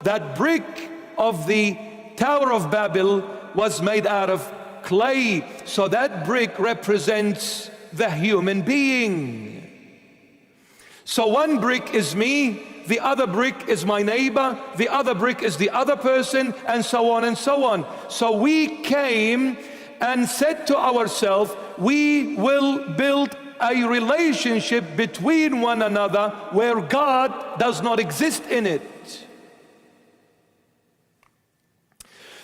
That brick of the Tower of Babel was made out of clay. So that brick represents the human being. So one brick is me, the other brick is my neighbor, the other brick is the other person, and so on and so on. So we came and said to ourselves, we will build a relationship between one another where God does not exist in it.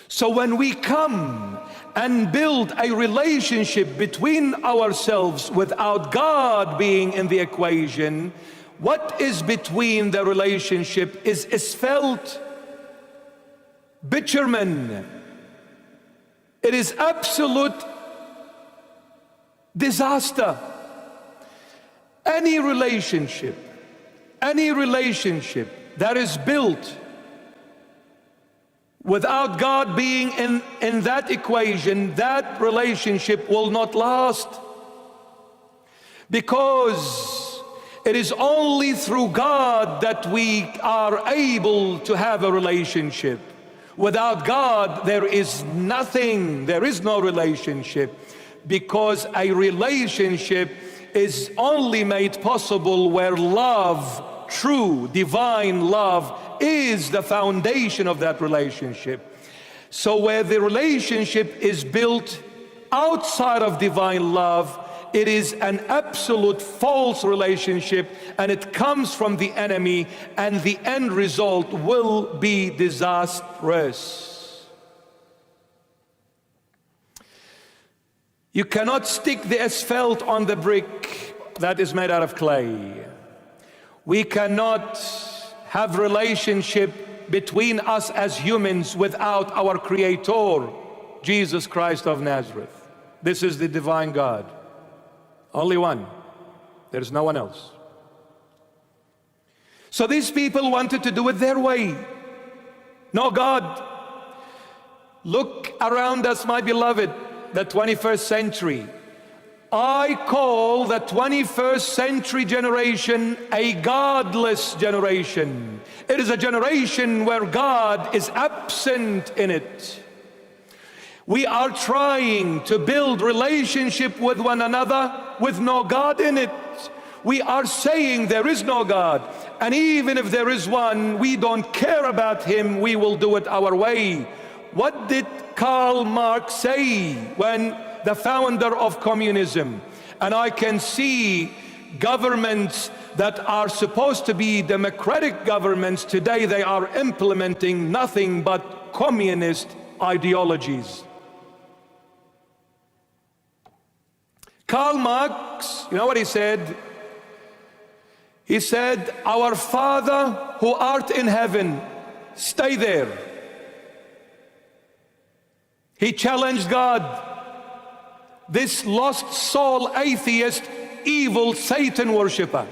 So when we come and build a relationship between ourselves without God being in the equation, what is between the relationship is felt bitumen. It is absolute disaster. Any relationship that is built without God being in that equation, that relationship will not last. Because it is only through God that we are able to have a relationship. Without God, there is nothing, there is no relationship. Because a relationship is only made possible where love, true divine love, is the foundation of that relationship. So where the relationship is built outside of divine love, it is an absolute false relationship, and it comes from the enemy, and the end result will be disastrous. You cannot stick the asphalt on the brick that is made out of clay. We cannot have relationship between us as humans without our Creator, Jesus Christ of Nazareth. This is the divine God. Only one. There is no one else. So these people wanted to do it their way. No God. Look around us, my beloved, the 21st century. I call the 21st century generation a godless generation. It is a generation where God is absent in it. We are trying to build relationship with one another with no God in it. We are saying there is no God, and even if there is one, we don't care about him, we will do it our way. What did Karl Marx say when the founder of communism? And I can see governments that are supposed to be democratic governments today, they are implementing nothing but communist ideologies. Karl Marx, you know what he said? He said, "Our Father who art in heaven, stay there." He challenged God, this lost soul atheist, evil Satan worshipper.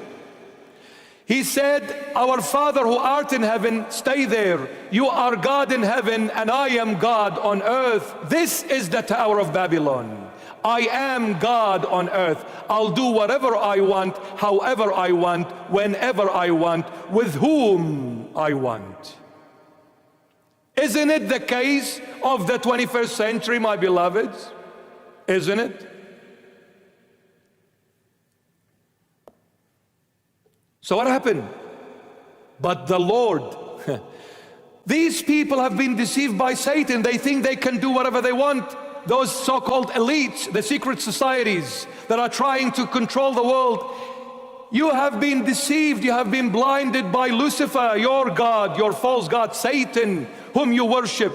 He said, "Our Father who art in heaven, stay there. You are God in heaven and I am God on earth. This is the Tower of Babylon. I am God on earth. I'll do whatever I want, however I want, whenever I want, with whom I want." Isn't it the case of the 21st century, my beloveds? Isn't it? So what happened? But the Lord. These people have been deceived by Satan. They think they can do whatever they want. Those so-called elites, the secret societies that are trying to control the world. You have been deceived, you have been blinded by Lucifer, your God, your false God, Satan, whom you worship.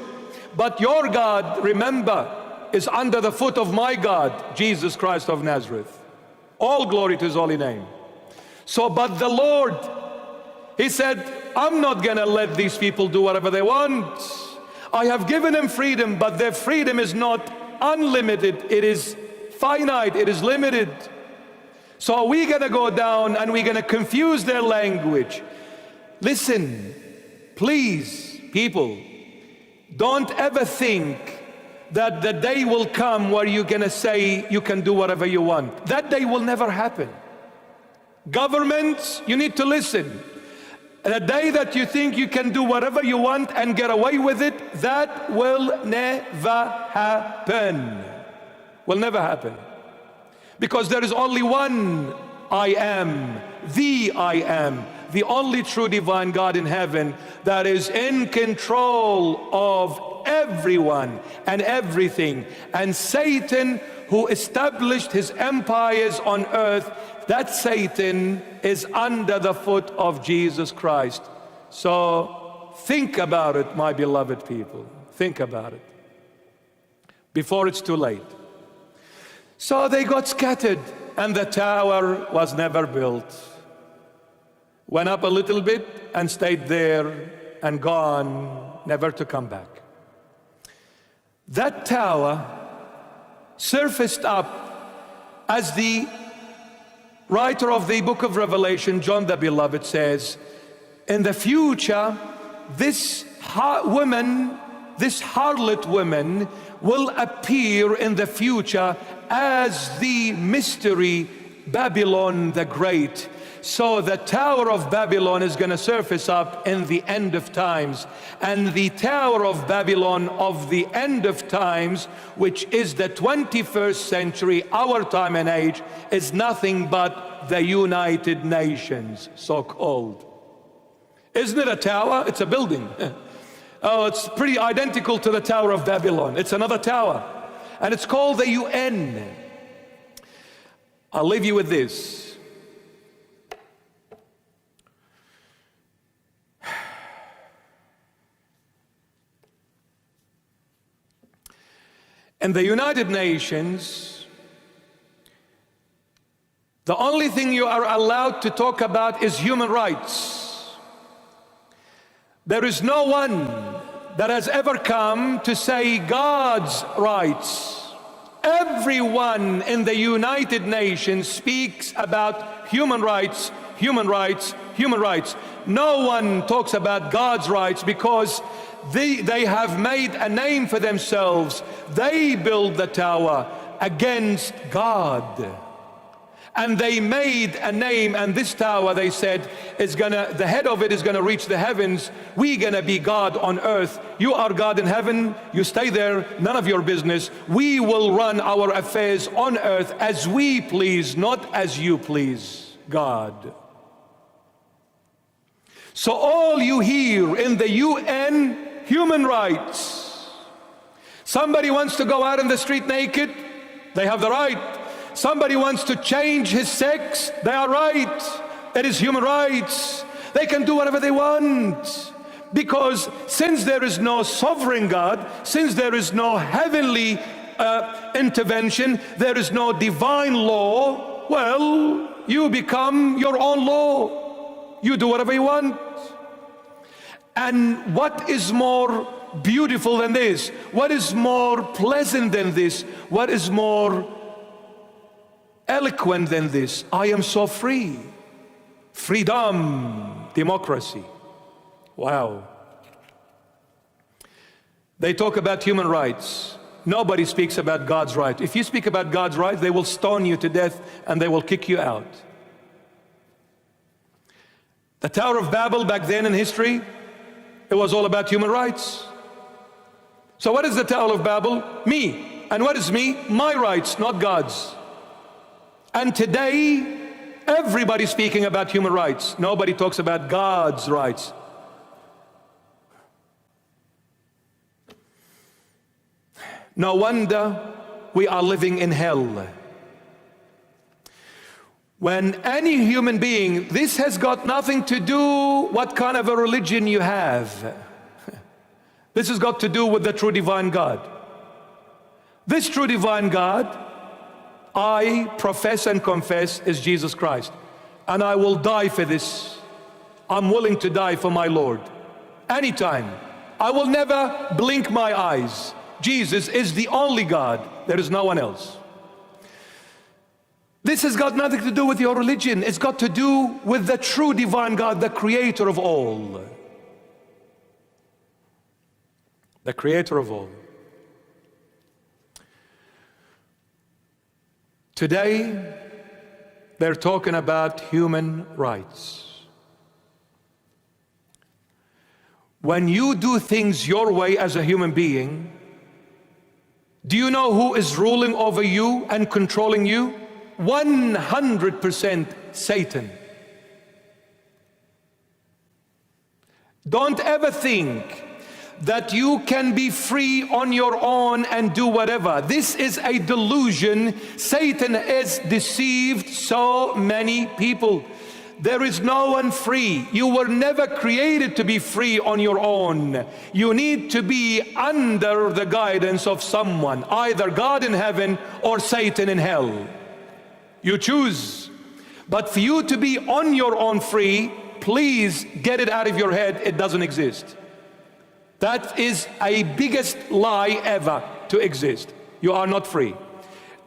But your God, remember, is under the foot of my God, Jesus Christ of Nazareth. All glory to his holy name. So, but the Lord, he said, I'm not gonna let these people do whatever they want. I have given them freedom, but their freedom is not unlimited. It is finite, it is limited. So we're gonna go down and we're gonna confuse their language. Listen, please, people, don't ever think that the day will come where you're gonna say you can do whatever you want. That day will never happen. Governments, you need to listen. The day that you think you can do whatever you want and get away with it, that will never happen. Will never happen. Because there is only one I am, the only true divine God in heaven that is in control of everyone and everything. And Satan, who established his empires on earth, that Satan is under the foot of Jesus Christ. So think about it, my beloved people. Think about it before it's too late. So they got scattered, and the tower was never built. Went up a little bit and stayed there and gone, never to come back. That tower surfaced up, as the writer of the book of Revelation, John the Beloved, says, in the future, this woman, this harlot woman, will appear in the future as the mystery Babylon the Great. So the Tower of Babylon is going to surface up in the end of times. And the Tower of Babylon of the end of times, which is the 21st century, our time and age, is nothing but the United Nations, so-called. Isn't it a tower? It's a building. Oh, it's pretty identical to the Tower of Babylon. It's another tower. And it's called the UN. I'll leave you with this. In the United Nations, the only thing you are allowed to talk about is human rights. There is no one that has ever come to say God's rights. Everyone in the United Nations speaks about human rights, human rights, human rights. No one talks about God's rights, because they have made a name for themselves. They build the tower against God. And they made a name, and this tower, they said, the head of it is gonna reach the heavens. We're gonna be God on earth. You are God in heaven, you stay there, none of your business. We will run our affairs on earth as we please, not as you please, God. So all you hear in the UN, human rights. Somebody wants to go out in the street naked, they have the right. Somebody wants to change his sex, they are right. It is human rights. They can do whatever they want. Because since there is no sovereign God, since there is no heavenly intervention, there is no divine law, well, you become your own law. You do whatever you want. And what is more beautiful than this? What is more pleasant than this? What is more eloquent than this? I am so free. Freedom, democracy. Wow. They talk about human rights. Nobody speaks about God's rights. If you speak about God's rights, they will stone you to death and they will kick you out. The Tower of Babel back then in history, it was all about human rights. So what is the Tower of Babel? Me. And what is me? My rights, not God's. And today, everybody's speaking about human rights. Nobody talks about God's rights. No wonder we are living in hell. When any human being, this has got nothing to do what kind of a religion you have. This has got to do with the true divine God. This true divine God, I profess and confess, is Jesus Christ. And I will die for this. I'm willing to die for my Lord. Anytime. I will never blink my eyes. Jesus is the only God. There is no one else. This has got nothing to do with your religion. It's got to do with the true divine God, the creator of all. The creator of all. Today, they're talking about human rights. When you do things your way as a human being, do you know who is ruling over you and controlling you? 100% Satan. Don't ever think that you can be free on your own and do whatever. This is a delusion. Satan has deceived so many people. There is no one free. You were never created to be free on your own. You need to be under the guidance of someone, either God in heaven or Satan in hell. You choose. But for you to be on your own free, please get it out of your head, it doesn't exist. That is a biggest lie ever to exist. You are not free.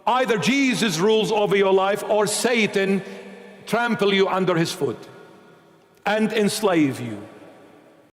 Either Jesus rules over your life or Satan trample you under his foot and enslave you.